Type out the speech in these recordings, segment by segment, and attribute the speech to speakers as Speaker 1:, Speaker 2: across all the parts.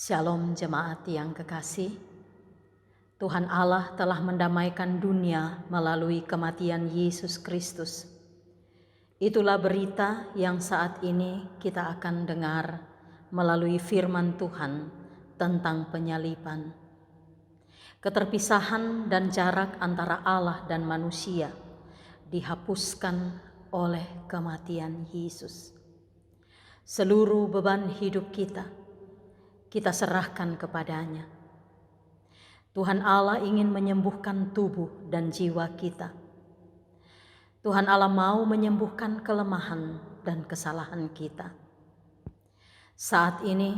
Speaker 1: Shalom jemaat yang kekasih, Tuhan Allah telah mendamaikan dunia melalui kematian Yesus Kristus. Itulah berita yang saat ini kita akan dengar melalui firman Tuhan tentang penyaliban. Keterpisahan dan jarak antara Allah dan manusia dihapuskan oleh kematian Yesus. Seluruh beban hidup kita serahkan kepadanya. Tuhan Allah ingin menyembuhkan tubuh dan jiwa kita. Tuhan Allah mau menyembuhkan kelemahan dan kesalahan kita. Saat ini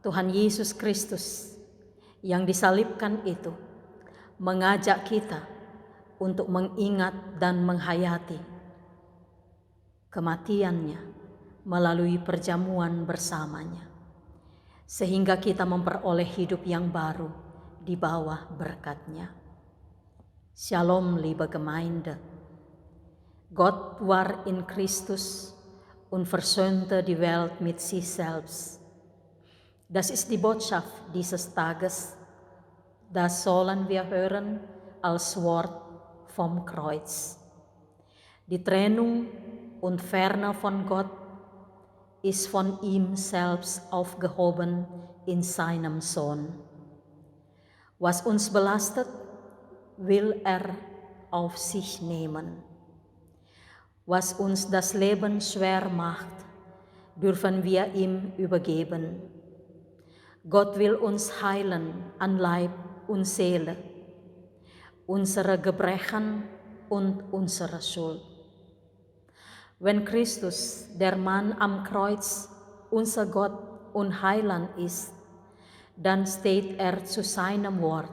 Speaker 1: Tuhan Yesus Kristus yang disalibkan itu mengajak kita untuk mengingat dan menghayati kematiannya melalui perjamuan bersamanya, sehingga kita memperoleh hidup yang baru di bawah berkat-Nya. Shalom, liebe Gemeinde. Gott war in Christus und versöhnte die Welt mit sich selbst. Das ist die Botschaft dieses Tages. Das sollen wir hören als Wort vom Kreuz. Die Trennung und Ferne von Gott ist von ihm selbst aufgehoben in seinem Sohn. Was uns belastet, will er auf sich nehmen. Was uns das Leben schwer macht, dürfen wir ihm übergeben. Gott will uns heilen an Leib und Seele, unsere Gebrechen und unsere Schuld. Wenn Christus, der Mann am Kreuz, unser Gott und Heiland ist, dann steht er zu seinem Wort.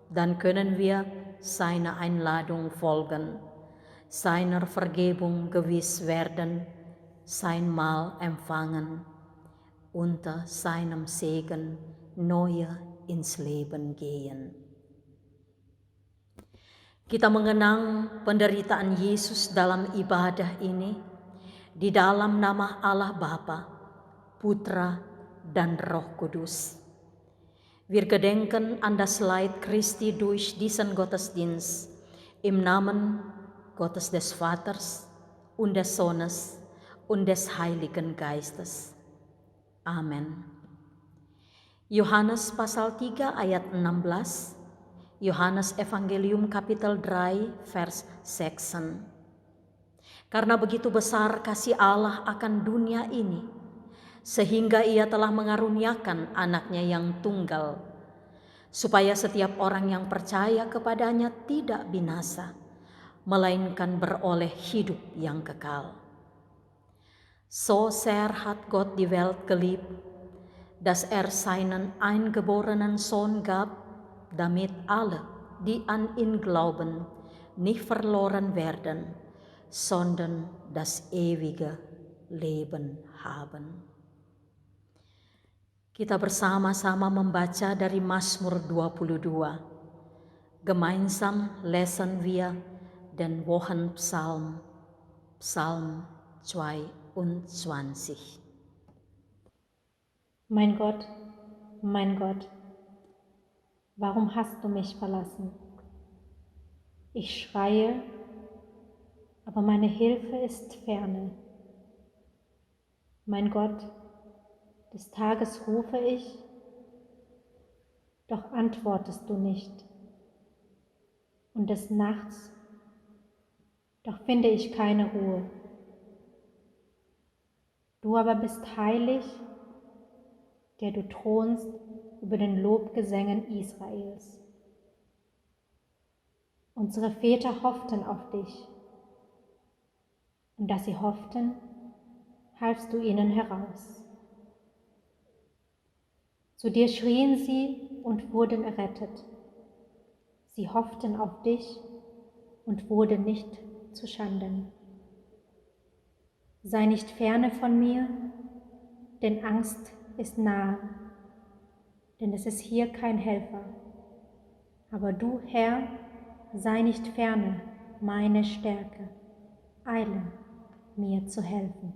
Speaker 1: Dann können wir seiner Einladung folgen, seiner Vergebung gewiss werden, sein Mahl empfangen, unter seinem Segen neu ins Leben gehen. Kita mengenang penderitaan Yesus dalam ibadah ini di dalam nama Allah Bapa, Putra, dan Roh Kudus. Wir gedenken an das Leid Christi durch diesen Gottesdienst im Namen Gottes des Vaters und des Sohnes und des Heiligen Geistes. Amen. Yohanes pasal 3 ayat 16, Yohanes Evangelium kapitel 3 vers 6. Karena begitu besar kasih Allah akan dunia ini, sehingga Ia telah mengaruniakan anaknya yang tunggal, supaya setiap orang yang percaya kepadanya tidak binasa, melainkan beroleh hidup yang kekal. So sehr hat Gott die Welt geliebt, dass er seinen eingeborenen Sohn gab, damit alle, die an ihn glauben, nicht verloren werden, sondern das ewige Leben haben. Kita bersama-sama membaca dari Mazmur 22. Gemeinsam lesen wir den Wochenpsalm, Psalm 22.
Speaker 2: Mein Gott, warum hast du mich verlassen? Ich schreie, aber meine Hilfe ist ferne. Mein Gott, des Tages rufe ich, doch antwortest du nicht. Und des Nachts, doch finde ich keine Ruhe. Du aber bist heilig, der du thronst über den Lobgesängen Israels. Unsere Väter hofften auf dich, und dass sie hofften, halfst du ihnen heraus. Zu dir schrien sie und wurden errettet. Sie hofften auf dich und wurden nicht zu Schanden. Sei nicht ferne von mir, denn Angst ist nahe, denn es ist hier kein Helfer. Aber du, Herr, sei nicht ferne, meine Stärke. Eile, mir zu helfen.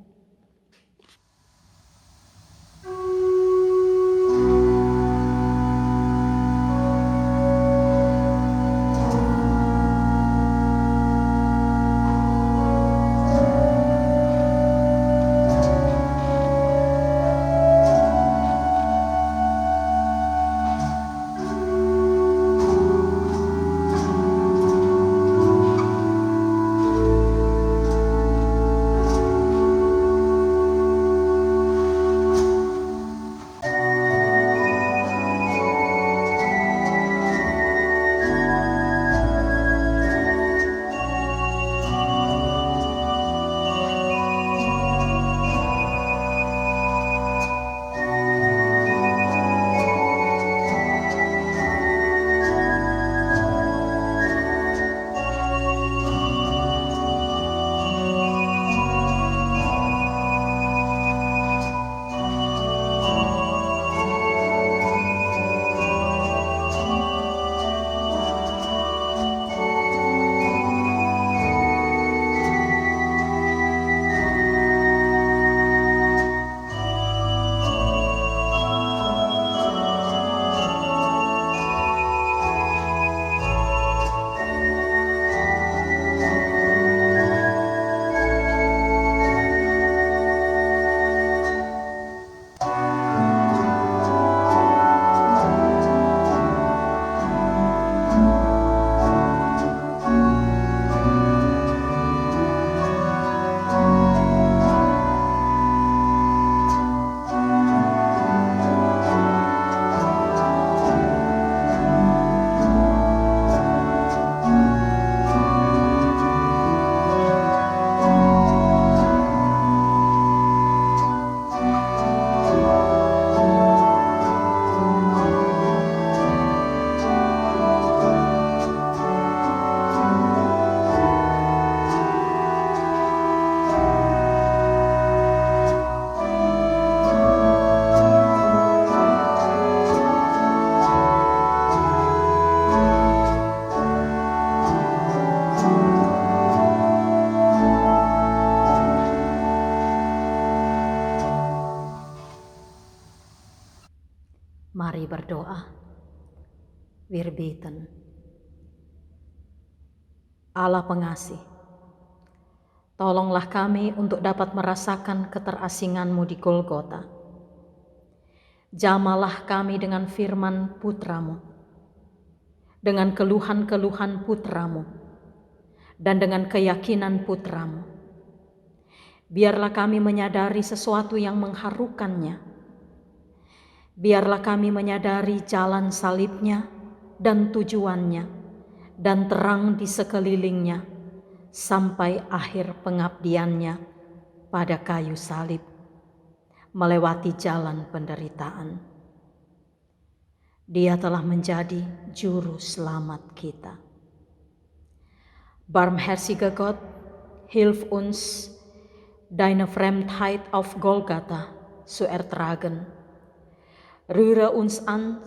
Speaker 1: berdoa. Wir beten. Allah pengasih, tolonglah kami untuk dapat merasakan keterasingan-Mu di Golgota. Jamalah kami dengan firman Putra-Mu, dengan keluhan-keluhan Putra-Mu, dan dengan keyakinan Putra-Mu. Biarlah kami menyadari sesuatu yang mengharukannya. Biarlah kami menyadari jalan salibnya dan tujuannya, dan terang di sekelilingnya, sampai akhir pengabdiannya pada kayu salib, melewati jalan penderitaan. Dia telah menjadi juru selamat kita. Barmherziger Gott, hilf uns, deine Fremdheit auf Golgatha zu ertragen. Rühre uns an,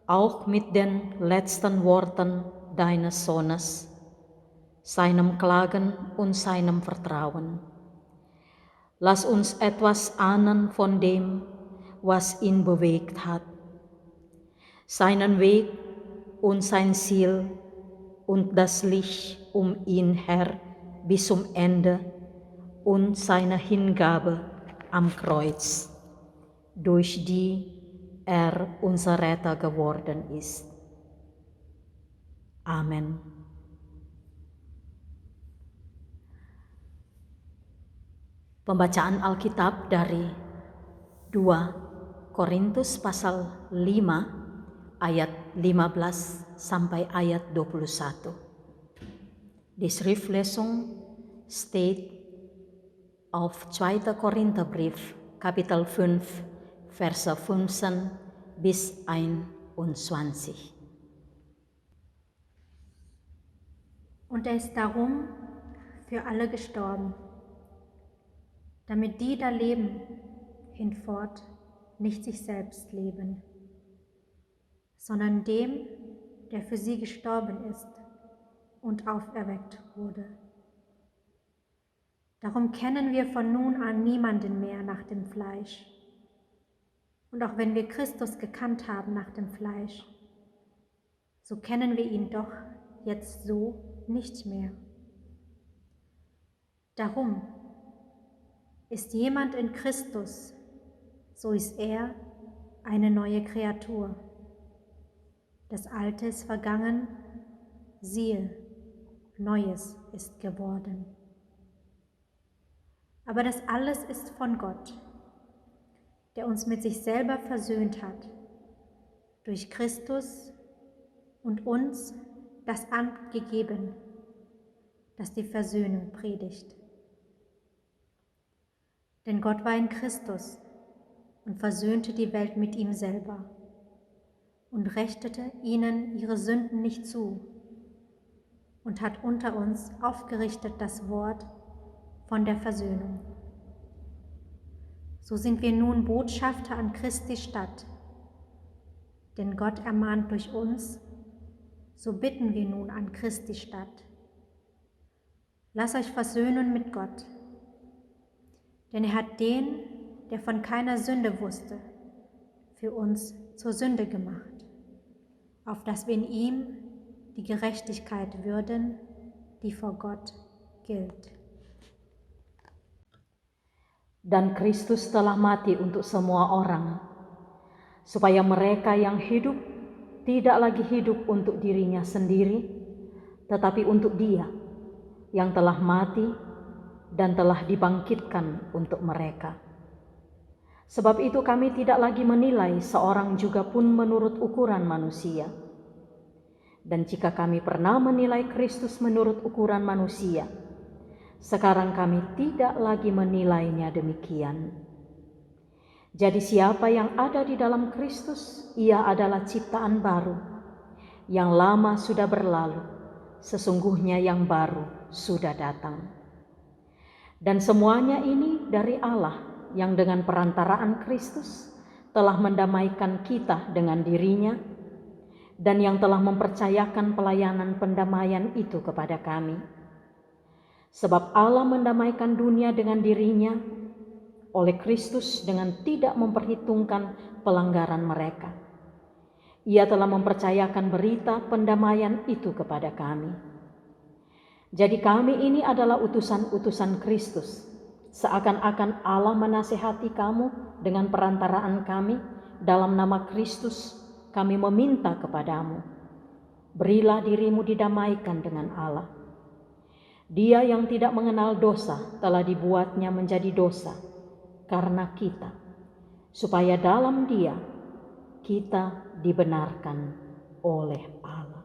Speaker 1: auch mit den letzten Worten deines Sohnes, seinem Klagen und seinem Vertrauen. Lass uns etwas ahnen von dem, was ihn bewegt hat, seinen Weg und sein Ziel und das Licht um ihn her bis zum Ende und seine Hingabe am Kreuz, durch die unser Retter geworden ist. Amen. Pembacaan Alkitab dari 2 Korintus pasal 5 ayat 15 sampai ayat 21. Die Schriftlesung steht auf 2. Korintherbrief, Kapitel 5, Verse 15 bis 21.
Speaker 2: Und er ist darum für alle gestorben, damit die da leben, hinfort nicht sich selbst leben, sondern dem, der für sie gestorben ist und auferweckt wurde. Darum kennen wir von nun an niemanden mehr nach dem Fleisch. Und auch wenn wir Christus gekannt haben nach dem Fleisch, so kennen wir ihn doch jetzt so nicht mehr. Darum, ist jemand in Christus, so ist er eine neue Kreatur. Das Alte ist vergangen, siehe, Neues ist geworden. Aber das alles ist von Gott, der uns mit sich selber versöhnt hat, durch Christus und uns das Amt gegeben, das die Versöhnung predigt. Denn Gott war in Christus und versöhnte die Welt mit ihm selber und rechtete ihnen ihre Sünden nicht zu und hat unter uns aufgerichtet das Wort von der Versöhnung. So sind wir nun Botschafter an Christi statt, denn Gott ermahnt durch uns, so bitten wir nun an Christi statt. Lasst euch versöhnen mit Gott, denn er hat den, der von keiner Sünde wusste, für uns zur Sünde gemacht, auf dass wir in ihm die Gerechtigkeit würden, die vor Gott gilt.
Speaker 1: Dan Kristus telah mati untuk semua orang, supaya mereka yang hidup tidak lagi hidup untuk dirinya sendiri, tetapi untuk Dia yang telah mati dan telah dibangkitkan untuk mereka. Sebab itu kami tidak lagi menilai seorang juga pun menurut ukuran manusia. Dan jika kami pernah menilai Kristus menurut ukuran manusia, sekarang kami tidak lagi menilainya demikian. Jadi siapa yang ada di dalam Kristus, ia adalah ciptaan baru. Yang lama sudah berlalu, sesungguhnya yang baru sudah datang. Dan semuanya ini dari Allah yang dengan perantaraan Kristus telah mendamaikan kita dengan dirinya dan yang telah mempercayakan pelayanan pendamaian itu kepada kami. Sebab Allah mendamaikan dunia dengan dirinya oleh Kristus dengan tidak memperhitungkan pelanggaran mereka. Ia telah mempercayakan berita pendamaian itu kepada kami. Jadi kami ini adalah utusan-utusan Kristus, seakan-akan Allah menasihati kamu dengan perantaraan kami. Dalam nama Kristus kami meminta kepadamu, berilah dirimu didamaikan dengan Allah. Dia yang tidak mengenal dosa telah dibuatnya menjadi dosa karena kita, supaya dalam Dia kita dibenarkan oleh Allah.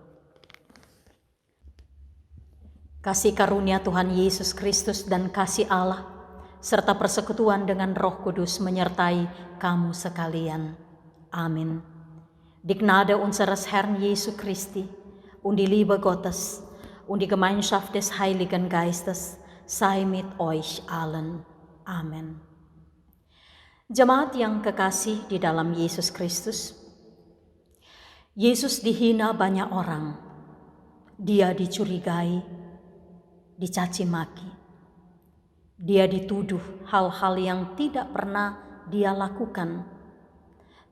Speaker 1: Kasih karunia Tuhan Yesus Kristus dan kasih Allah serta persekutuan dengan Roh Kudus menyertai kamu sekalian. Amin. Die Gnade unseres Herrn Jesu Christi und die Liebe Gottes und die Gemeinschaft des Heiligen Geistes sei mit euch allen. Amen. Jemaat yang kekasih di dalam Yesus Kristus, Yesus dihina banyak orang. Dia dicurigai, dicaci maki. Dia dituduh hal-hal yang tidak pernah dia lakukan,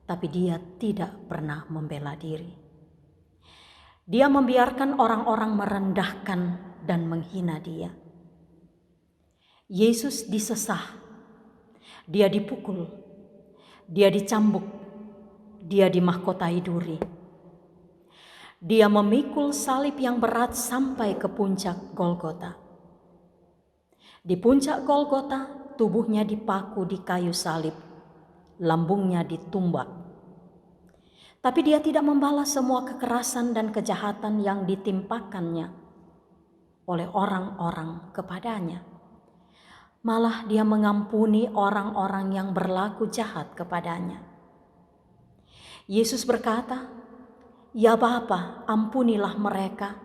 Speaker 1: tapi dia tidak pernah membela diri. Dia membiarkan orang-orang merendahkan dan menghina dia. Yesus disesah, dia dipukul, dia dicambuk, dia dimahkotai duri. Dia memikul salib yang berat sampai ke puncak Golgota. Di puncak Golgota, tubuhnya dipaku di kayu salib, lambungnya ditumbak. Tapi dia tidak membalas semua kekerasan dan kejahatan yang ditimpakannya oleh orang-orang kepadanya. Malah dia mengampuni orang-orang yang berlaku jahat kepadanya. Yesus berkata, "Ya Bapa, ampunilah mereka,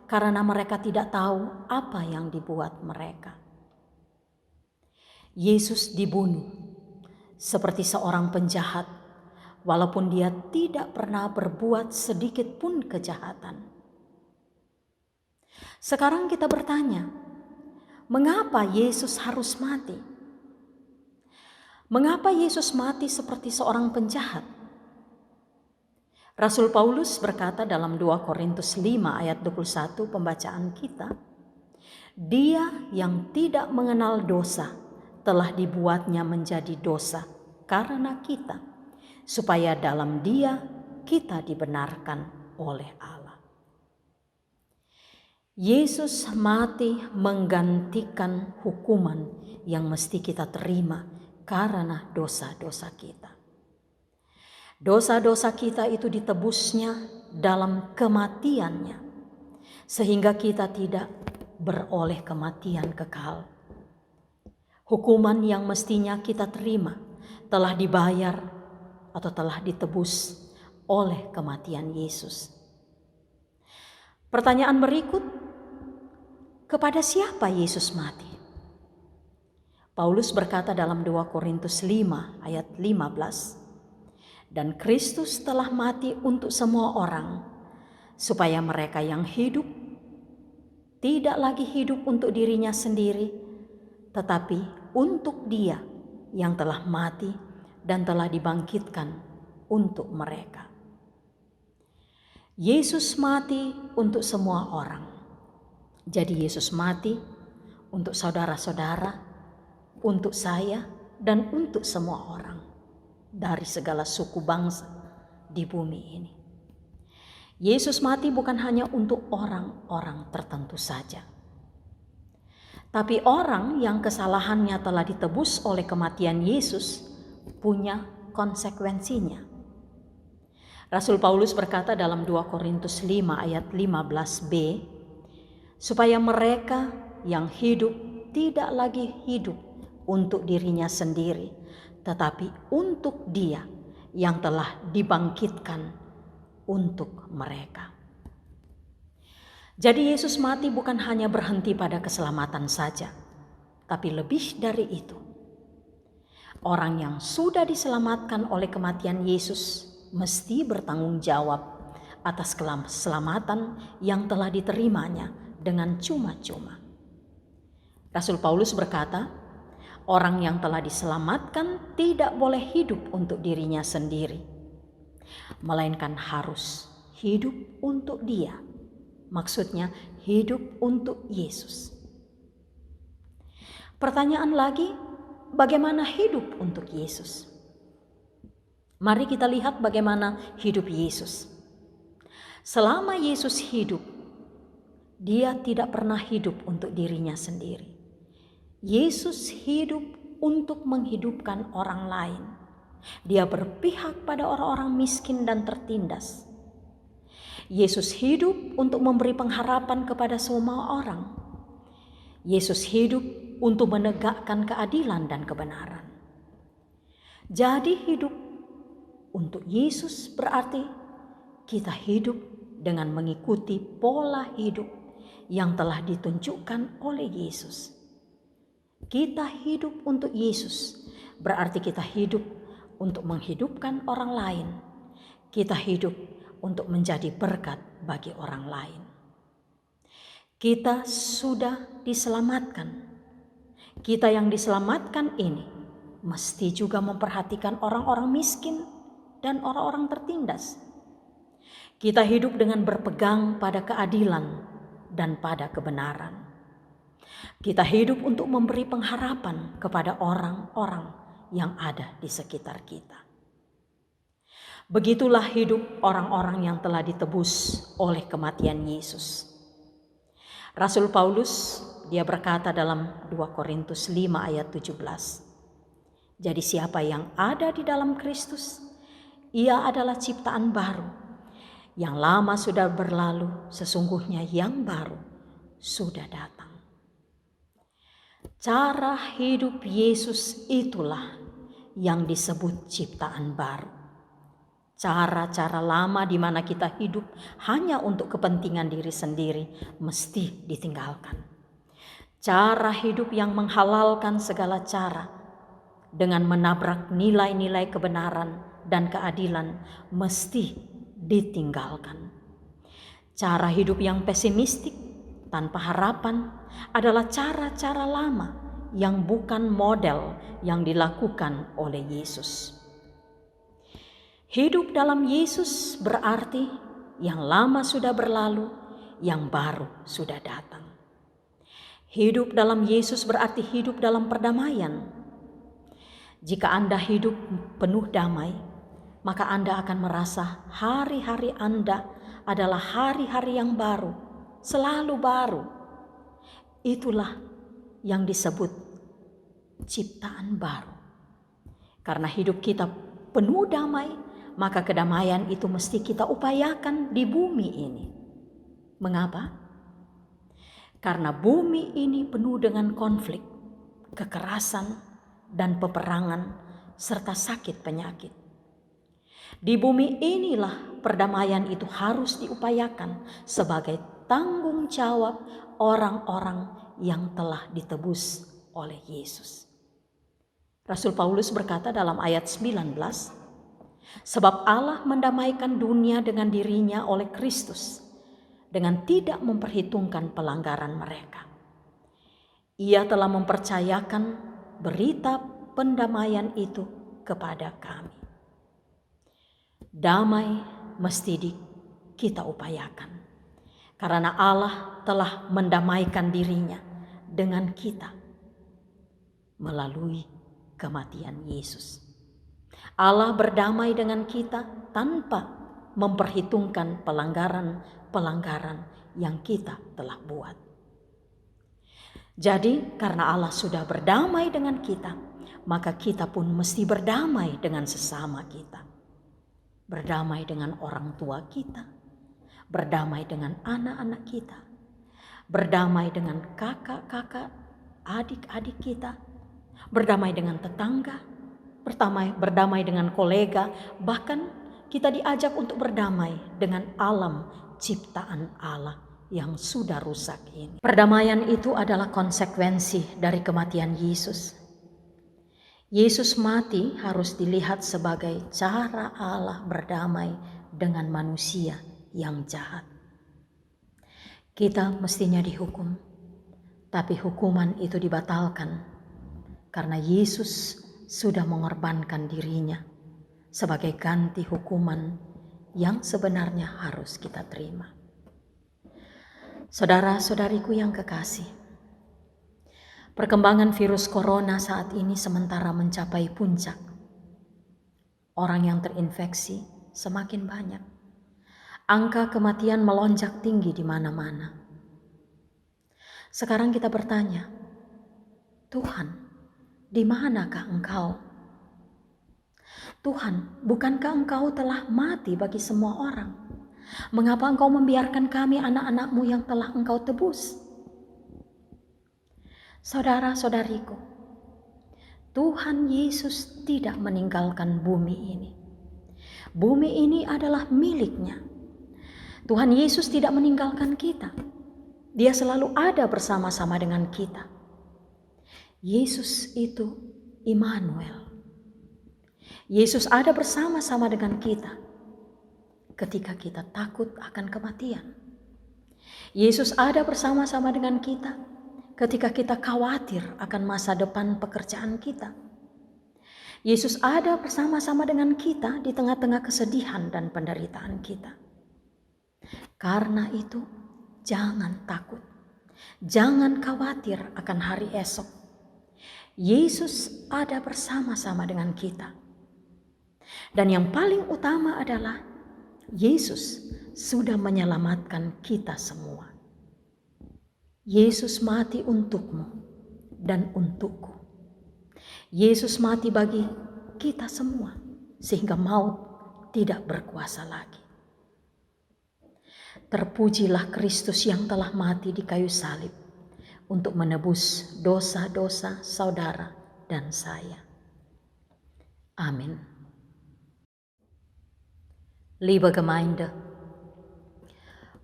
Speaker 1: karena mereka tidak tahu apa yang dibuat mereka." Yesus dibunuh seperti seorang penjahat, walaupun dia tidak pernah berbuat sedikit pun kejahatan. Sekarang kita bertanya, mengapa Yesus harus mati? Mengapa Yesus mati seperti seorang penjahat? Rasul Paulus berkata dalam 2 Korintus 5 ayat 21 pembacaan kita, "Dia yang tidak mengenal dosa telah dibuatnya menjadi dosa karena kita, supaya dalam Dia kita dibenarkan oleh Allah." Yesus mati menggantikan hukuman yang mesti kita terima karena dosa-dosa kita. Dosa-dosa kita itu ditebusnya dalam kematiannya, sehingga kita tidak beroleh kematian kekal. Hukuman yang mestinya kita terima telah dibayar atau telah ditebus oleh kematian Yesus. Pertanyaan berikut, kepada siapa Yesus mati? Paulus berkata dalam 2 Korintus 5 ayat 15, "Dan Kristus telah mati untuk semua orang, supaya mereka yang hidup tidak lagi hidup untuk dirinya sendiri, tetapi untuk Dia yang telah mati dan telah dibangkitkan untuk mereka." Yesus mati untuk semua orang. Jadi Yesus mati untuk saudara-saudara, untuk saya, dan untuk semua orang dari segala suku bangsa di bumi ini. Yesus mati bukan hanya untuk orang-orang tertentu saja, tapi orang yang kesalahannya telah ditebus oleh kematian Yesus punya konsekuensinya. Rasul Paulus berkata dalam 2 Korintus 5 ayat 15b, supaya mereka yang hidup tidak lagi hidup untuk dirinya sendiri, tetapi untuk Dia yang telah dibangkitkan untuk mereka. Jadi Yesus mati bukan hanya berhenti pada keselamatan saja, tapi lebih dari itu. Orang yang sudah diselamatkan oleh kematian Yesus mesti bertanggung jawab atas keselamatan yang telah diterimanya dengan cuma-cuma. Rasul Paulus berkata, Orang yang telah diselamatkan tidak boleh hidup untuk dirinya sendiri, melainkan harus hidup untuk Dia. Maksudnya hidup untuk Yesus. Pertanyaan lagi, bagaimana hidup untuk Yesus? Mari kita lihat bagaimana hidup Yesus. Selama Yesus hidup, Dia tidak pernah hidup untuk dirinya sendiri. Yesus hidup untuk menghidupkan orang lain. Dia berpihak pada orang-orang miskin dan tertindas. Yesus hidup untuk memberi pengharapan kepada semua orang. Yesus hidup untuk menegakkan keadilan dan kebenaran. Jadi hidup untuk Yesus berarti kita hidup dengan mengikuti pola hidup yang telah ditunjukkan oleh Yesus. Kita hidup untuk Yesus berarti kita hidup untuk menghidupkan orang lain. Kita hidup untuk menjadi berkat bagi orang lain. Kita sudah diselamatkan. Kita yang diselamatkan ini mesti juga memperhatikan orang-orang miskin dan orang-orang tertindas. Kita hidup dengan berpegang pada keadilan dan pada kebenaran. Kita hidup untuk memberi pengharapan kepada orang-orang yang ada di sekitar kita. Begitulah hidup orang-orang yang telah ditebus oleh kematian Yesus. Rasul Paulus, dia berkata dalam 2 Korintus 5 ayat 17. Jadi siapa yang ada di dalam Kristus, ia adalah ciptaan baru. Yang lama sudah berlalu, sesungguhnya yang baru sudah datang. Cara hidup Yesus itulah yang disebut ciptaan baru. Cara-cara lama di mana kita hidup hanya untuk kepentingan diri sendiri mesti ditinggalkan. Cara hidup yang menghalalkan segala cara dengan menabrak nilai-nilai kebenaran dan keadilan mesti ditinggalkan. Cara hidup yang pesimistik tanpa harapan adalah cara-cara lama yang bukan model yang dilakukan oleh Yesus. Hidup dalam Yesus berarti yang lama sudah berlalu, yang baru sudah datang. Hidup dalam Yesus berarti hidup dalam perdamaian. Jika Anda hidup penuh damai, maka Anda akan merasa hari-hari Anda adalah hari-hari yang baru, selalu baru. Itulah yang disebut ciptaan baru. Karena hidup kita penuh damai, maka kedamaian itu mesti kita upayakan di bumi ini. Mengapa? Karena bumi ini penuh dengan konflik, kekerasan, dan peperangan, serta sakit penyakit. Di bumi inilah perdamaian itu harus diupayakan sebagai tanggung jawab orang-orang yang telah ditebus oleh Yesus. Rasul Paulus berkata dalam ayat 19, sebab Allah mendamaikan dunia dengan dirinya oleh Kristus, dengan tidak memperhitungkan pelanggaran mereka. Ia telah mempercayakan berita pendamaian itu kepada kami. Damai mesti kita upayakan, karena Allah telah mendamaikan dirinya dengan kita melalui kematian Yesus. Allah berdamai dengan kita tanpa memperhitungkan pelanggaran-pelanggaran yang kita telah buat. Jadi karena Allah sudah berdamai dengan kita, maka kita pun mesti berdamai dengan sesama kita. Berdamai dengan orang tua kita, berdamai dengan anak-anak kita, berdamai dengan kakak-kakak, adik-adik kita, berdamai dengan tetangga, berdamai dengan kolega, bahkan kita diajak untuk berdamai dengan alam ciptaan Allah yang sudah rusak ini. Perdamaian itu adalah konsekuensi dari kematian Yesus. Yesus mati harus dilihat sebagai cara Allah berdamai dengan manusia yang jahat. Kita mestinya dihukum, tapi hukuman itu dibatalkan karena Yesus sudah mengorbankan dirinya sebagai ganti hukuman yang sebenarnya harus kita terima. Saudara-saudariku yang kekasih, perkembangan virus corona saat ini sementara mencapai puncak. Orang yang terinfeksi semakin banyak. Angka kematian melonjak tinggi di mana-mana. Sekarang kita bertanya, Tuhan, di manakah Engkau? Tuhan, bukankah Engkau telah mati bagi semua orang? Mengapa Engkau membiarkan kami anak-anak-Mu yang telah Engkau tebus? Saudara-saudariku, Tuhan Yesus tidak meninggalkan bumi ini. Bumi ini adalah milik-Nya. Tuhan Yesus tidak meninggalkan kita. Dia selalu ada bersama-sama dengan kita. Yesus itu Immanuel. Yesus ada bersama-sama dengan kita ketika kita takut akan kematian. Yesus ada bersama-sama dengan kita ketika kita khawatir akan masa depan pekerjaan kita. Yesus ada bersama-sama dengan kita di tengah-tengah kesedihan dan penderitaan kita. Karena itu, jangan takut, jangan khawatir akan hari esok. Yesus ada bersama-sama dengan kita. Dan yang paling utama adalah Yesus sudah menyelamatkan kita semua. Yesus mati untukmu dan untukku. Yesus mati bagi kita semua sehingga maut tidak berkuasa lagi. Terpujilah Kristus yang telah mati di kayu salib untuk menebus dosa-dosa saudara dan saya. Amin. Liebe Gemeinde,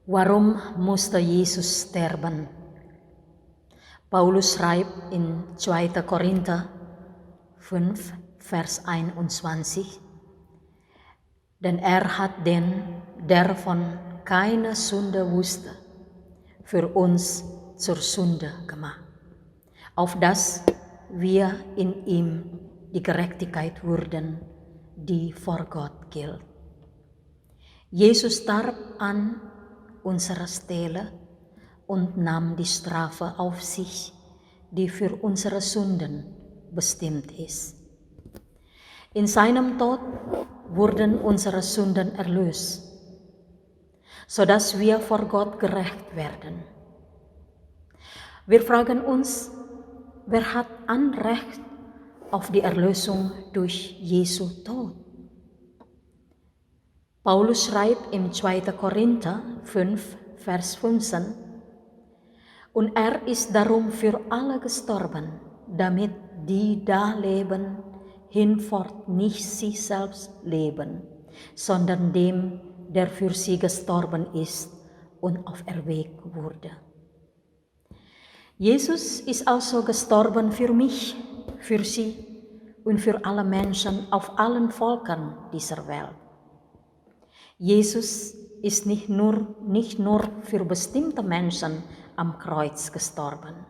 Speaker 1: warum musste Jesus sterben? Paulus schreibt in 2. Korinther 5, Vers 21, denn hat den, der von keine Sünde wusste, für uns zur Sünde gemacht, auf dass wir in ihm die Gerechtigkeit wurden, die vor Gott gilt. Jesus starb an unserer Stelle und nahm die Strafe auf sich, die für unsere Sünden bestimmt ist. In seinem Tod wurden unsere Sünden erlöst, sodass wir vor Gott gerecht werden. Wir fragen uns, wer hat Anrecht auf die Erlösung durch Jesu Tod? Paulus schreibt im 2. Korinther 5, Vers 15, und ist darum für alle gestorben, damit die da leben, hinfort nicht sich selbst leben, sondern dem, der für sie gestorben ist und auferweckt wurde. Jesus ist also gestorben für mich, für sie und für alle Menschen auf allen Völkern dieser Welt. Jesus ist nicht nur für bestimmte Menschen am Kreuz gestorben.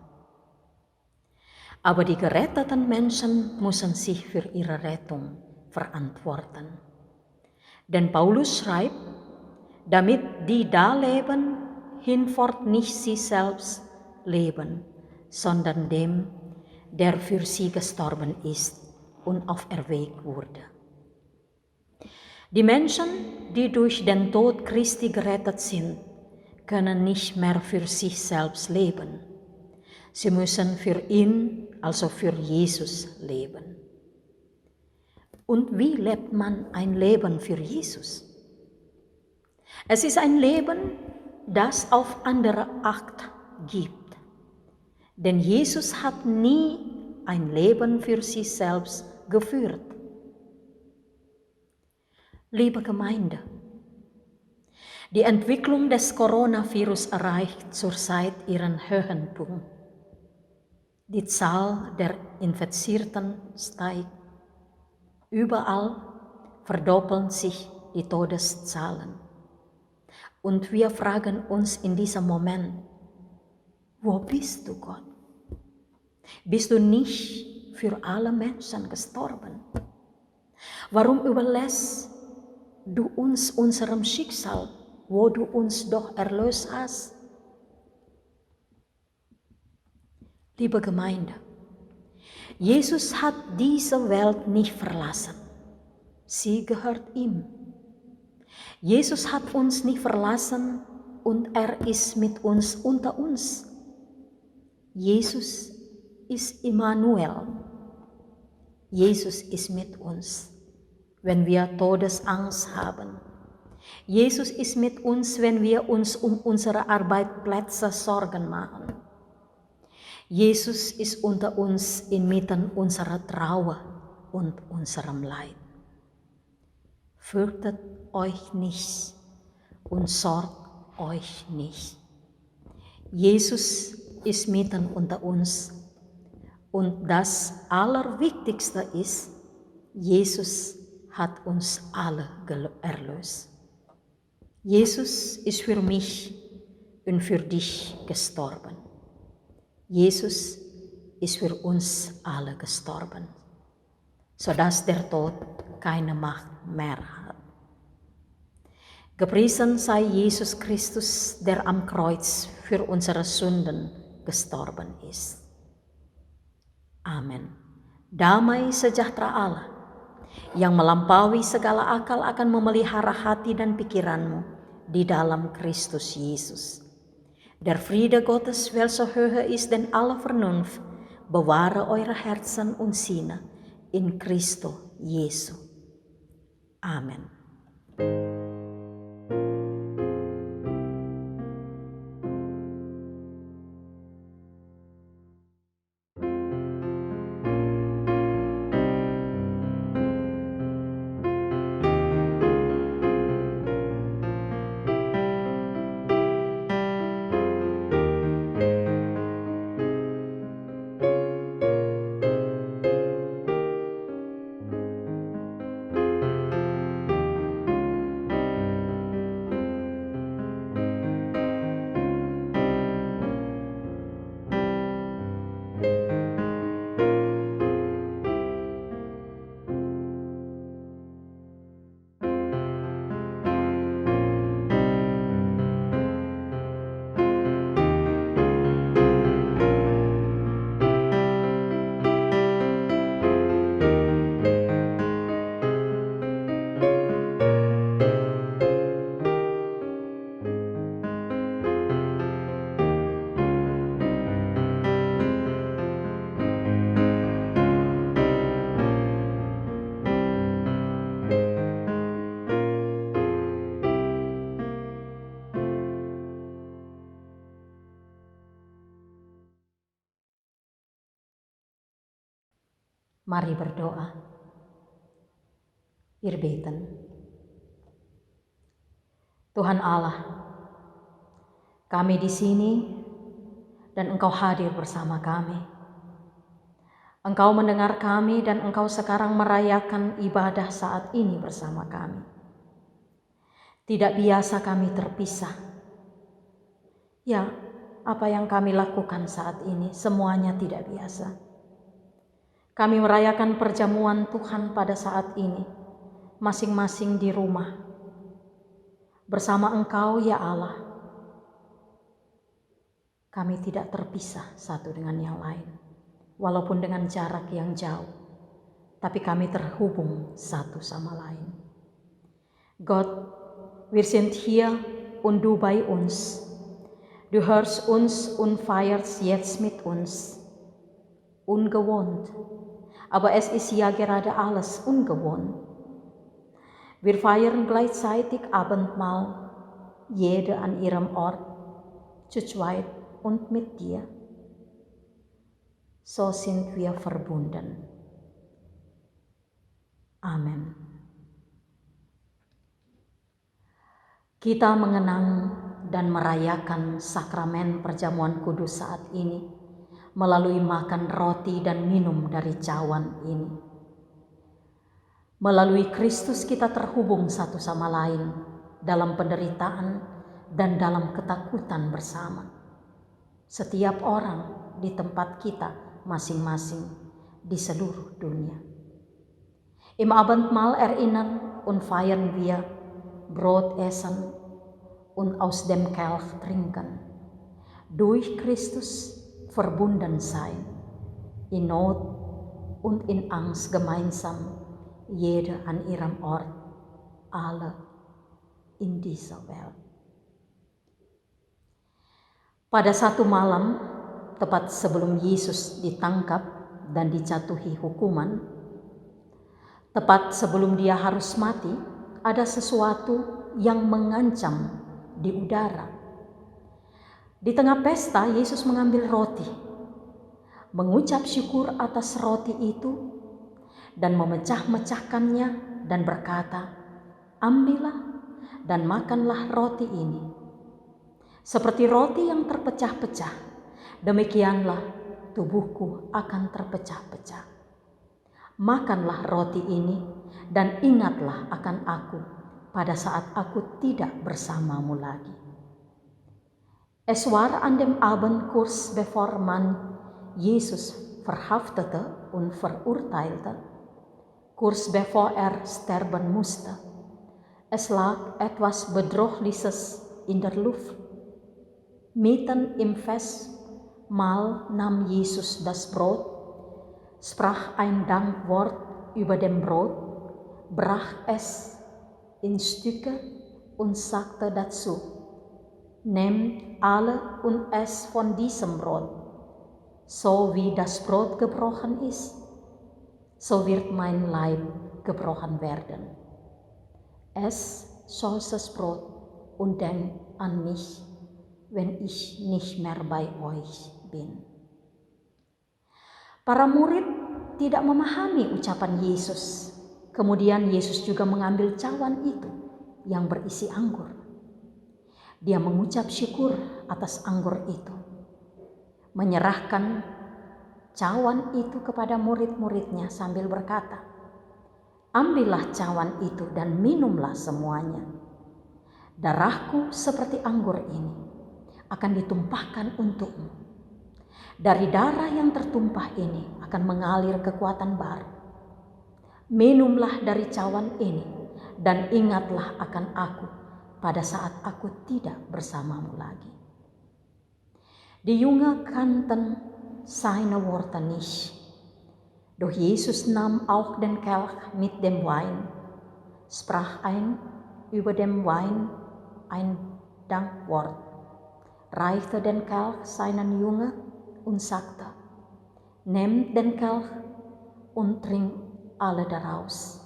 Speaker 1: Aber die geretteten Menschen müssen sich für ihre Rettung verantworten. Denn Paulus schreibt, damit die da leben, hinfort nicht sie selbst leben, sondern dem, der für sie gestorben ist und auferweckt wurde. Die Menschen, die durch den Tod Christi gerettet sind, können nicht mehr für sich selbst leben. Sie müssen für ihn, also für Jesus, leben. Und wie lebt man ein Leben für Jesus? Es ist ein Leben, das auf andere Acht gibt. Denn Jesus hat nie ein Leben für sich selbst geführt. Liebe Gemeinde, die Entwicklung des Coronavirus erreicht zurzeit ihren Höhepunkt. Die Zahl der Infizierten steigt. Überall verdoppeln sich die Todeszahlen. Und wir fragen uns in diesem Moment, wo bist du, Gott? Bist du nicht für alle Menschen gestorben. Warum überlässt du uns unserem Schicksal, wo du uns doch erlöst hast? Liebe Gemeinde, Jesus hat diese Welt nicht verlassen. Sie gehört ihm. Jesus hat uns nicht verlassen und er ist mit uns unter uns. Jesus ist Immanuel. Jesus ist mit uns, wenn wir Todesangst haben. Jesus ist mit uns, wenn wir uns um unsere Arbeitsplätze Sorgen machen. Jesus ist unter uns inmitten unserer Trauer und unserem Leid. Fürchtet euch nicht und sorgt euch nicht. Jesus ist mitten unter uns. Und das Allerwichtigste ist, Jesus hat uns alle erlöst. Jesus ist für mich und für dich gestorben. Jesus ist für uns alle gestorben, sodass der Tod keine Macht mehr hat. Gepriesen sei Jesus Christus, der am Kreuz für unsere Sünden gestorben ist. Amin. Damai sejahtera Allah yang melampaui segala akal akan memelihara hati dan pikiranmu di dalam Kristus Yesus. Der Friede Gottes, welcher höher ist denn alle Vernunft, bewahre eure Herzen und Sinne in Christo Jesu. Amen. Mari berdoa. Wir beten. Tuhan Allah, kami di sini dan Engkau hadir bersama kami. Engkau mendengar kami dan Engkau sekarang merayakan ibadah saat ini bersama kami. Tidak biasa kami terpisah. Ya, apa yang kami lakukan saat ini semuanya tidak biasa. Kami merayakan perjamuan Tuhan pada saat ini, masing-masing di rumah. Bersama Engkau, ya Allah, kami tidak terpisah satu dengan yang lain. Walaupun dengan jarak yang jauh, tapi kami terhubung satu sama lain. Gott, wir sind hier und du bei uns. Du hörst uns und feierst jetzt mit uns. Ungewohnt, aber es ist ja gerade alles ungewohnt. Wir feiern gleichzeitig Abendmahl, jede an ihrem Ort, zu zweit und mit dir. So sind wir verbunden. Amen. Kita mengenang dan merayakan sakramen perjamuan kudus saat ini melalui makan roti dan minum dari cawan ini. Melalui Kristus kita terhubung satu sama lain dalam penderitaan dan dalam ketakutan bersama. Setiap orang di tempat kita masing-masing di seluruh dunia. Im Abend mal erinnern und feiern wir, Brot essen und aus dem Kelch trinken. Durch Christus verbunden sein, in Not und in Angst gemeinsam, jeder an ihrem Ort, alle in dieser Welt. Pada satu malam, tepat sebelum Yesus ditangkap dan dijatuhi hukuman, tepat sebelum dia harus mati, ada sesuatu yang mengancam di udara. Di tengah pesta, Yesus mengambil roti, mengucap syukur atas roti itu, dan memecah-mecahkannya dan berkata, "Ambillah dan makanlah roti ini. Seperti roti yang terpecah-pecah, demikianlah tubuhku akan terpecah-pecah. Makanlah roti ini dan ingatlah akan aku pada saat aku tidak bersamamu lagi." Es war an dem Abend kurz bevor man Jesus verhaftete und verurteilte, kurz bevor sterben musste. Es lag etwas Bedrohliches in der Luft. Mitten im Festmahl nahm Jesus das Brot, sprach ein Dankwort über dem Brot, brach es in Stücke und sagte dazu, "Nehmt alle und esst von diesem Brot. So wie das Brot gebrochen ist, so wird mein Leib gebrochen werden. Esst solches Brot und denkt an mich, wenn ich nicht mehr bei euch bin." Para murid tidak memahami ucapan Yesus. Kemudian Yesus juga mengambil cawan itu yang berisi anggur. Dia mengucap syukur atas anggur itu, menyerahkan cawan itu kepada murid-muridnya sambil berkata, "Ambillah cawan itu dan minumlah semuanya. Darahku seperti anggur ini akan ditumpahkan untukmu. Dari darah yang tertumpah ini akan mengalir kekuatan baru. Minumlah dari cawan ini dan ingatlah akan aku pada saat aku tidak bersamamu lagi." Die Jünger kannten seine Worte nicht. Doch Jesus nahm auch den Kelch mit dem Wein, sprach über dem Wein ein Dankwort, reichte den Kelch seinen Jüngern und sagte, "Nehmt den Kelch und trinkt alle daraus.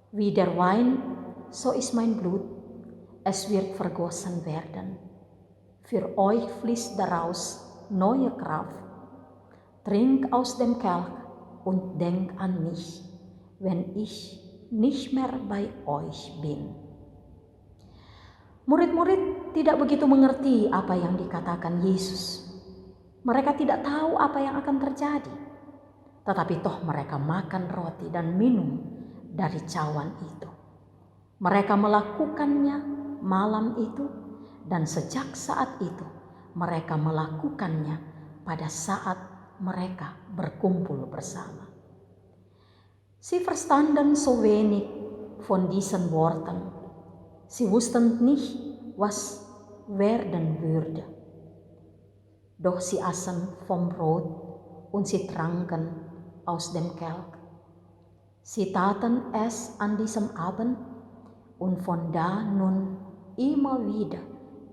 Speaker 1: Wie der Wein, so ist mein Blut. Es wird vergossen werden. Für euch fließt daraus neue Kraft. Trink aus dem Kelch und denk an mich, wenn ich nicht mehr bei euch bin." Murid-murid tidak begitu mengerti apa yang dikatakan Yesus. Mereka tidak tahu apa yang akan terjadi. Tetapi toh mereka makan roti dan minum dari cawan itu. Mereka melakukannya malam itu, dan sejak saat itu mereka melakukannya pada saat mereka berkumpul bersama. Sie verstanden so wenig von diesen Worten. Sie wussten nicht, was werden würde. Doch sie aßen vom Brot und sie tranken aus dem Kelch. Sie taten es an diesem Abend und von da nun immer wieder,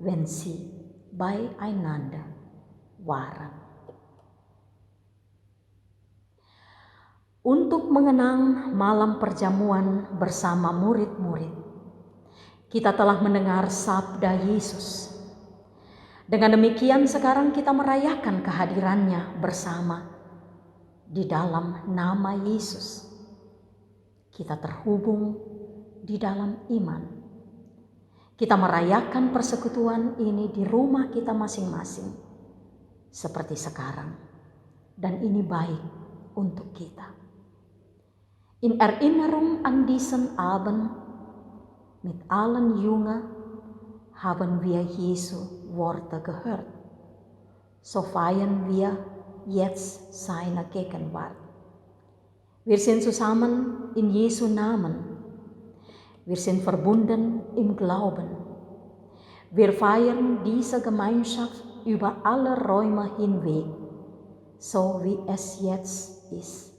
Speaker 1: wenn sie beieinander waren. Untuk mengenang malam perjamuan bersama murid-murid, kita telah mendengar sabda Yesus. Dengan demikian sekarang kita merayakan kehadirannya bersama di dalam nama Yesus. Kita terhubung di dalam iman. Kita merayakan persekutuan ini di rumah kita masing-masing seperti sekarang, dan ini baik untuk kita. In Erinnerung an diesen Abend mit allen Jüngern haben wir Jesu Worte gehört. So feiern wir jetzt seine Gegenwart. Wir sind zusammen in Jesu Namen. Wir sind verbunden im Glauben. Wir feiern diese Gemeinschaft über alle Räume hinweg, so wie es jetzt ist.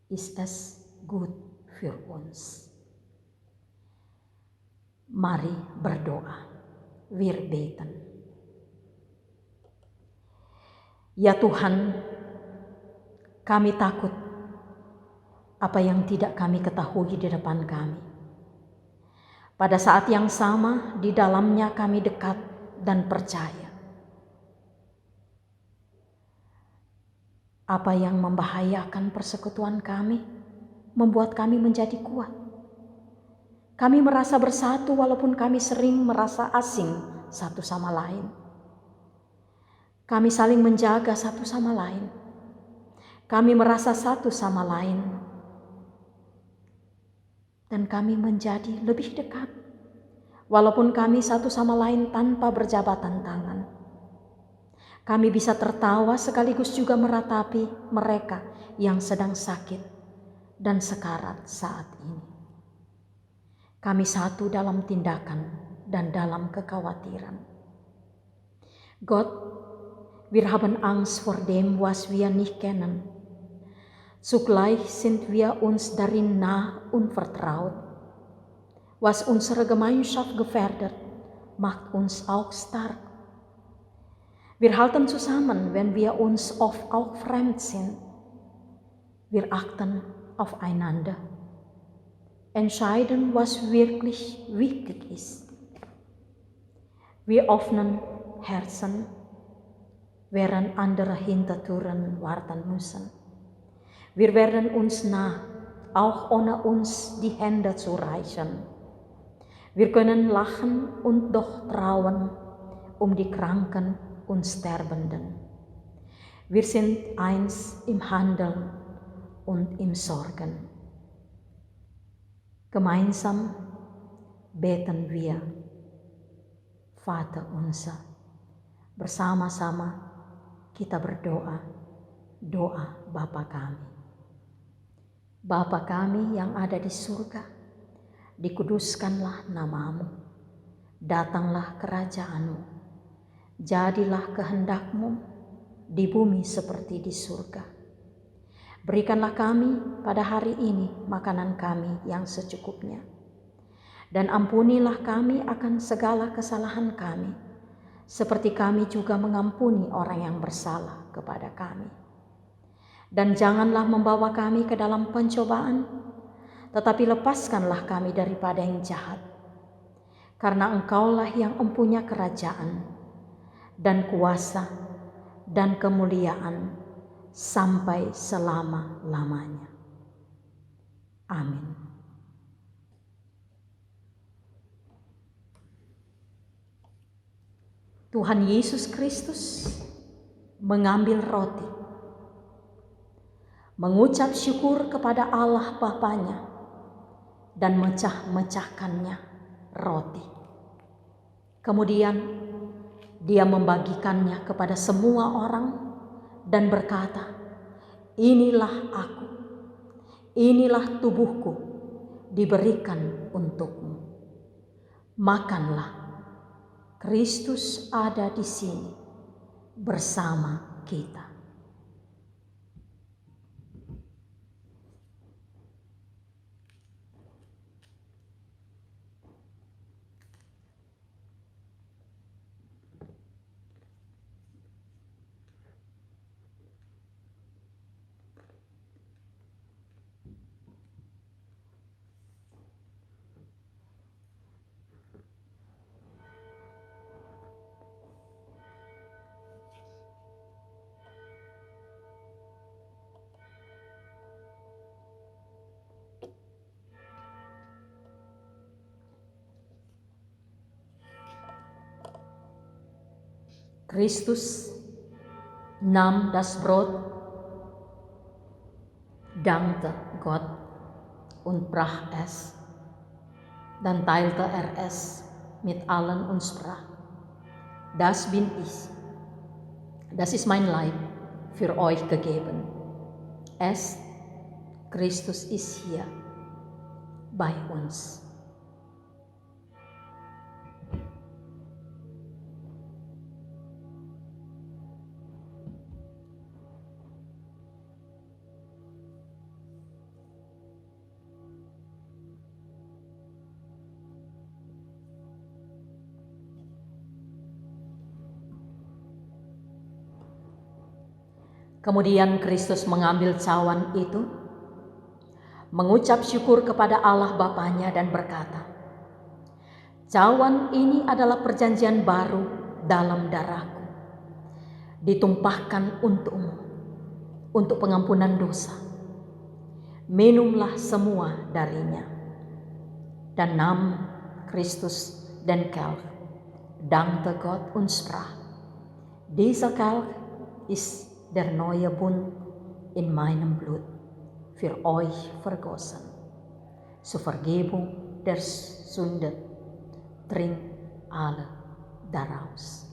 Speaker 1: Ist es gut für uns. Mari berdoa. Wir beten. Ya Tuhan, kami takut apa yang tidak kami ketahui di depan kami. Pada saat yang sama, di dalamnya kami dekat dan percaya. Apa yang membahayakan persekutuan kami, membuat kami menjadi kuat. Kami merasa bersatu walaupun kami sering merasa asing satu sama lain. Kami saling menjaga satu sama lain. Kami merasa satu sama lain. Dan kami menjadi lebih dekat. Walaupun kami satu sama lain tanpa berjabatan tangan. Kami bisa tertawa sekaligus juga meratapi mereka yang sedang sakit dan sekarat saat ini. Kami satu dalam tindakan dan dalam kekhawatiran. Gott, wir haben Angst vor dem, was wir nicht kennen. Zugleich sind wir uns darin nah und vertraut. Was unsere Gemeinschaft gefährdet, macht uns auch stark. Wir halten zusammen, wenn wir uns oft auch fremd sind. Wir achten aufeinander. Entscheiden, was wirklich wichtig ist. Wir öffnen Herzen, während andere hinter Türen warten müssen. Wir werden uns nah, auch ohne uns die Hände zu reichen. Wir können lachen und doch trauen um die Kranken und Sterbenden. Wir sind eins im Handeln und im Sorgen. Gemeinsam beten wir, Vater unser. Bersama-sama kita berdoa, doa Bapa kami. Bapa kami yang ada di surga, dikuduskanlah namamu, datanglah kerajaanmu, jadilah kehendakmu di bumi seperti di surga. Berikanlah kami pada hari ini makanan kami yang secukupnya. Dan ampunilah kami akan segala kesalahan kami, seperti kami juga mengampuni orang yang bersalah kepada kami. Dan janganlah membawa kami ke dalam pencobaan, tetapi lepaskanlah kami daripada yang jahat. Karena Engkaulah yang mempunyai kerajaan, dan kuasa, dan kemuliaan, sampai selama-lamanya. Amin. Tuhan Yesus Kristus mengambil roti, mengucap syukur kepada Allah Bapanya, dan mecah-mecahkannya roti. Kemudian dia membagikannya kepada semua orang dan berkata, inilah aku, inilah tubuhku diberikan untukmu. Makanlah, Kristus ada di sini bersama kita. Christus nahm das Brot, dankte Gott und brach es. Dann teilte es mit allen und sprach, das bin ich, das ist mein Leib für euch gegeben. Esst Christus is here by ons. Kemudian Kristus mengambil cawan itu, mengucap syukur kepada Allah Bapanya dan berkata, "Cawan ini adalah perjanjian baru dalam darahku, ditumpahkan untukmu, untuk pengampunan dosa. Minumlah semua darinya. Dan nam Kristus den kelk, dankte God und sprach, dieser Kelch ist der neue Bund in meinem Blut, für euch vergossen, zur Vergebung der Sünde, trinkt alle daraus."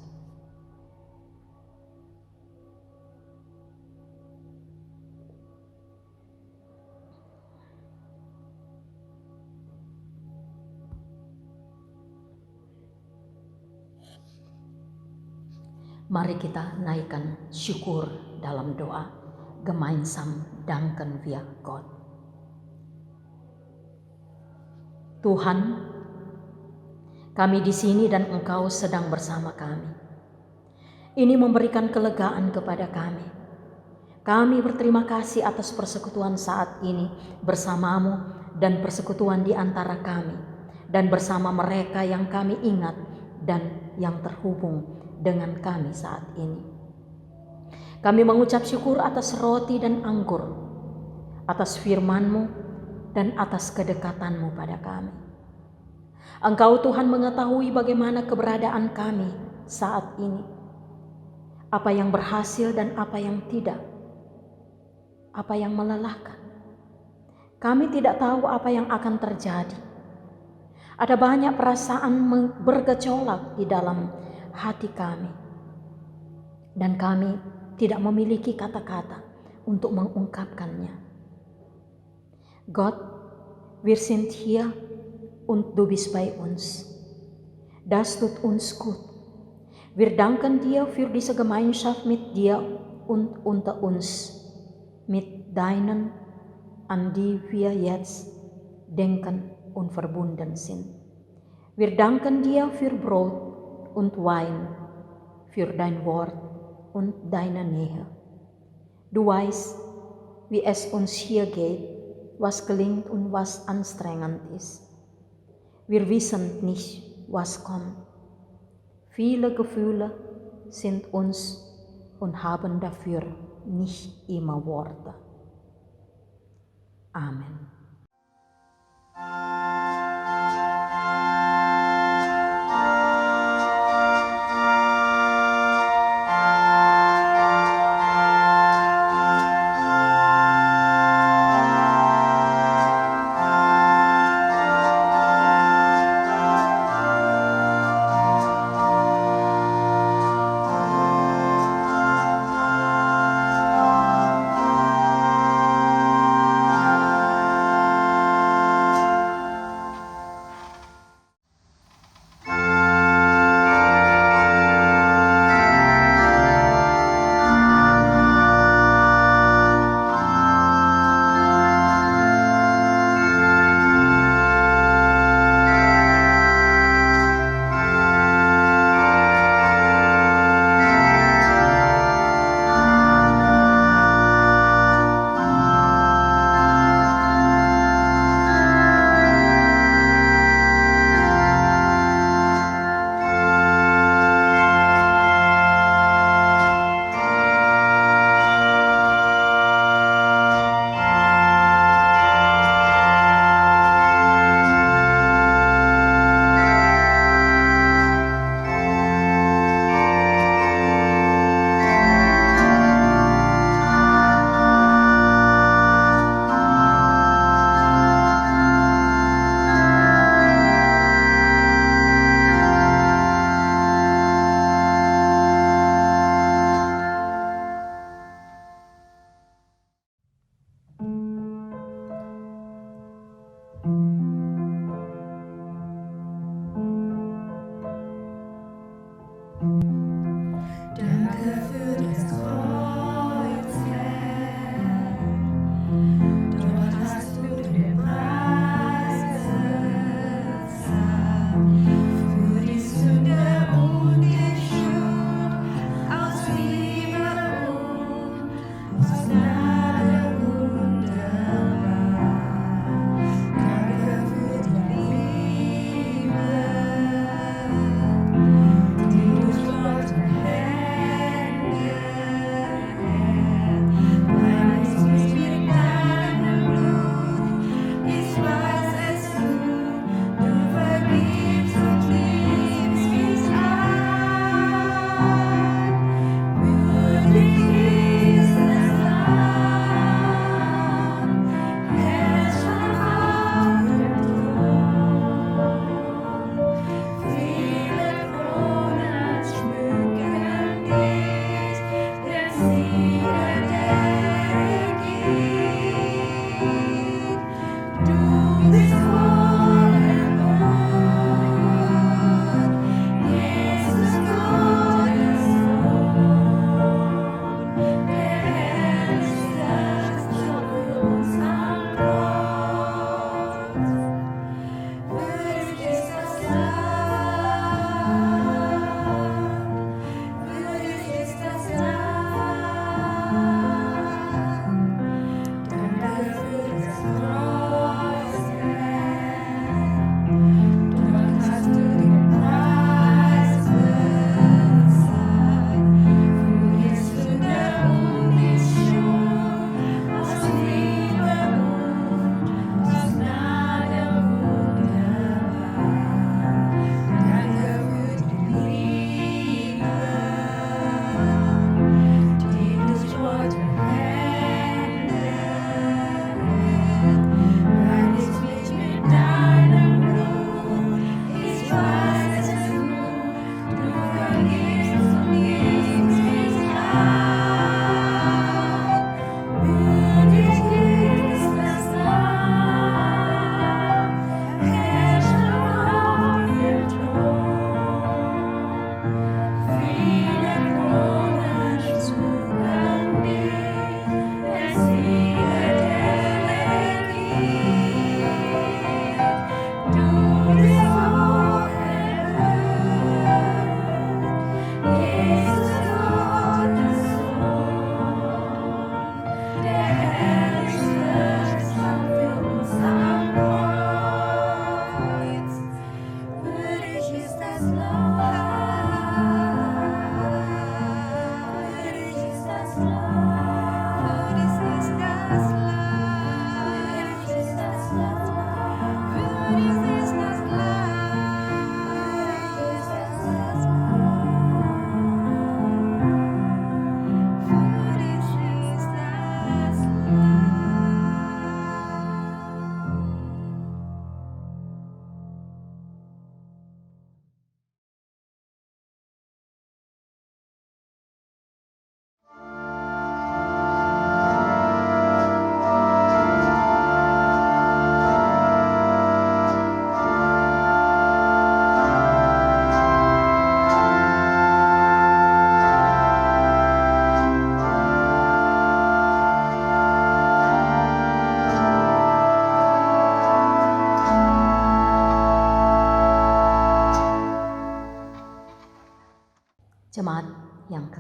Speaker 1: Mari kita naikkan syukur dalam doa. Gemeinsam danken wir Gott. Tuhan, kami di sini dan Engkau sedang bersama kami. Ini memberikan kelegaan kepada kami. Kami berterima kasih atas persekutuan saat ini bersamamu dan persekutuan di antara kami dan bersama mereka yang kami ingat dan yang terhubung dengan kami saat ini. Kami mengucap syukur atas roti dan anggur, atas firman-Mu dan atas kedekatan-Mu pada kami. Engkau Tuhan mengetahui bagaimana keberadaan kami saat ini, apa yang berhasil dan apa yang tidak, apa yang melelahkan. Kami tidak tahu apa yang akan terjadi. Ada banyak perasaan bergejolak di dalam hati kami, dan kami tidak memiliki kata-kata untuk mengungkapkannya. Gott, wir sind hier und du bist bei uns. Das tut uns gut. Wir danken dir für diese Gemeinschaft mit dir und unter uns, mit deinen, an die wir jetzt denken und verbunden sind. Wir danken dir für Brot und Wein, für dein Wort und deine Nähe. Du weißt, wie es uns hier geht, was gelingt und was anstrengend ist. Wir wissen nicht, was kommt. Viele Gefühle sind uns und haben dafür nicht immer Worte. Amen.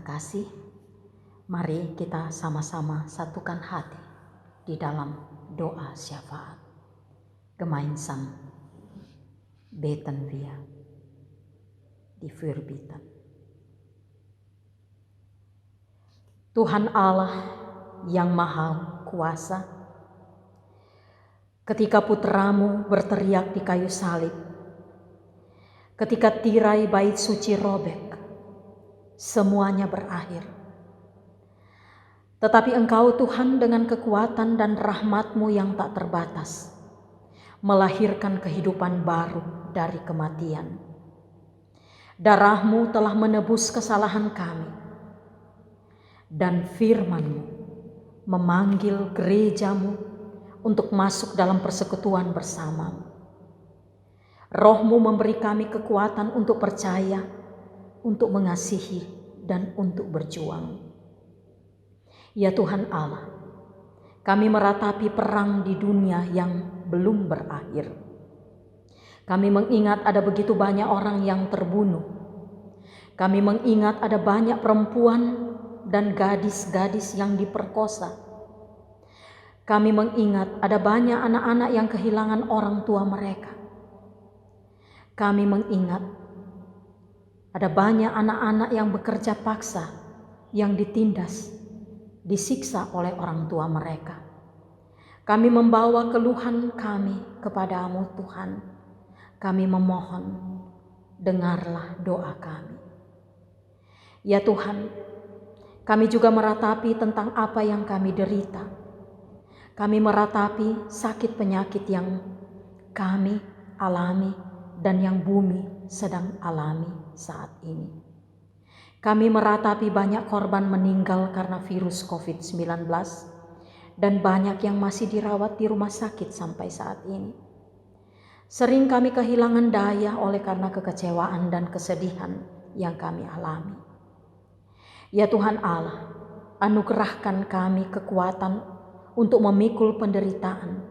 Speaker 1: kasih, mari kita sama-sama satukan hati di dalam doa syafaat. Gemeinsam beten wir die Fürbitte. Tuhan Allah yang Maha Kuasa, ketika putramu berteriak di kayu salib, ketika tirai bait suci robek, semuanya berakhir. Tetapi Engkau Tuhan dengan kekuatan dan rahmat-Mu yang tak terbatas, melahirkan kehidupan baru dari kematian. Darah-Mu telah menebus kesalahan kami, dan firman-Mu memanggil gereja-Mu untuk masuk dalam persekutuan bersama-Mu. Roh-Mu memberi kami kekuatan untuk percaya, untuk mengasihi, dan untuk berjuang. Ya Tuhan Allah, kami meratapi perang di dunia yang belum berakhir. Kami mengingat ada begitu banyak orang yang terbunuh. Kami mengingat ada banyak perempuan dan gadis-gadis yang diperkosa. Kami mengingat ada banyak anak-anak yang kehilangan orang tua mereka. Kami mengingat ada banyak anak-anak yang bekerja paksa, yang ditindas, disiksa oleh orang tua mereka. Kami membawa keluhan kami kepadamu Tuhan. Kami memohon, dengarlah doa kami. Ya Tuhan, kami juga meratapi tentang apa yang kami derita. Kami meratapi sakit penyakit yang kami alami dan yang bumi sedang alami saat ini. Kami meratapi banyak korban meninggal karena virus COVID-19 dan banyak yang masih dirawat di rumah sakit sampai saat ini. Sering kami kehilangan daya oleh karena kekecewaan dan kesedihan yang kami alami. Ya Tuhan Allah, anugerahkan kami kekuatan untuk memikul penderitaan,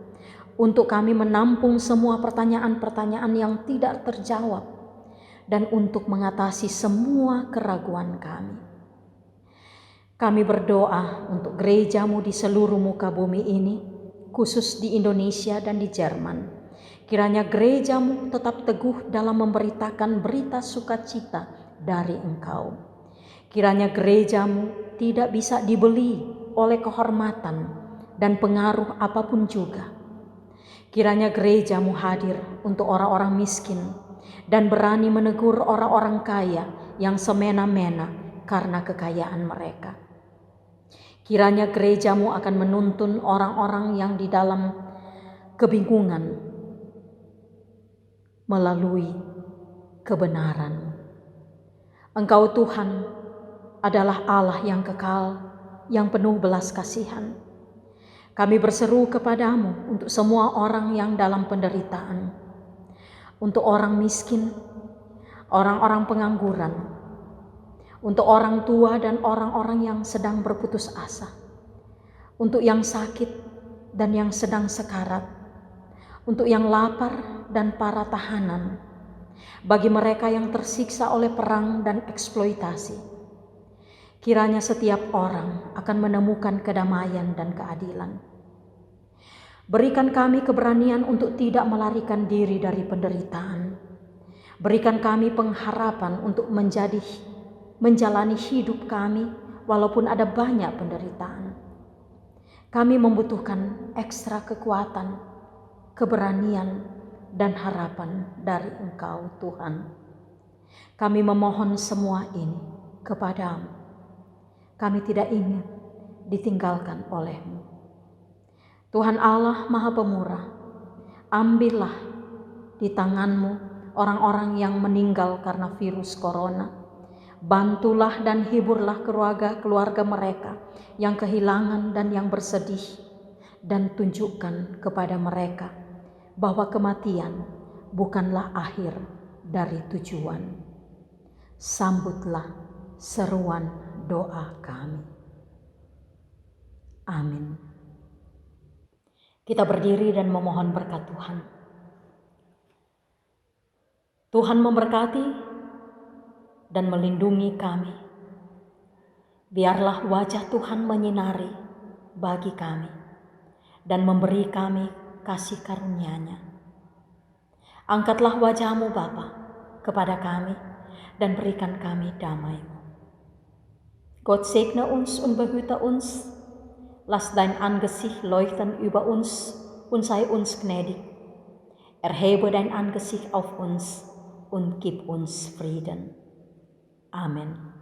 Speaker 1: untuk kami menampung semua pertanyaan-pertanyaan yang tidak terjawab, dan untuk mengatasi semua keraguan kami. Kami berdoa untuk gereja-Mu di seluruh muka bumi ini, khusus di Indonesia dan di Jerman. Kiranya gereja-Mu tetap teguh dalam memberitakan berita sukacita dari Engkau. Kiranya gereja-Mu tidak bisa dibeli oleh kehormatan dan pengaruh apapun juga. Kiranya gereja-Mu hadir untuk orang-orang miskin dan berani menegur orang-orang kaya yang semena-mena karena kekayaan mereka. Kiranya gereja-Mu akan menuntun orang-orang yang di dalam kebingungan melalui kebenaran. Engkau Tuhan adalah Allah yang kekal, yang penuh belas kasihan. Kami berseru kepadamu untuk semua orang yang dalam penderitaan, untuk orang miskin, orang-orang pengangguran, untuk orang tua dan orang-orang yang sedang berputus asa, untuk yang sakit dan yang sedang sekarat, untuk yang lapar dan para tahanan, bagi mereka yang tersiksa oleh perang dan eksploitasi. Kiranya setiap orang akan menemukan kedamaian dan keadilan. Berikan kami keberanian untuk tidak melarikan diri dari penderitaan. Berikan kami pengharapan untuk menjalani hidup kami walaupun ada banyak penderitaan. Kami membutuhkan ekstra kekuatan, keberanian, dan harapan dari Engkau Tuhan. Kami memohon semua ini kepadamu. Kami tidak ingin ditinggalkan oleh-Mu. Tuhan Allah Maha Pemurah, ambillah di tangan-Mu orang-orang yang meninggal karena virus corona. Bantulah dan hiburlah keluarga mereka yang kehilangan dan yang bersedih, dan tunjukkan kepada mereka bahwa kematian bukanlah akhir dari tujuan. Sambutlah seruan doa kami. Amin. Kita berdiri dan memohon berkat Tuhan. Tuhan memberkati dan melindungi kami. Biarlah wajah Tuhan menyinari bagi kami dan memberi kami kasih karunia-Nya. Angkatlah wajah-Mu Bapa kepada kami dan berikan kami damai-Mu. Gott segne uns und behüte uns. Lass dein Angesicht leuchten über uns und sei uns gnädig. Erhebe dein Angesicht auf uns und gib uns Frieden. Amen.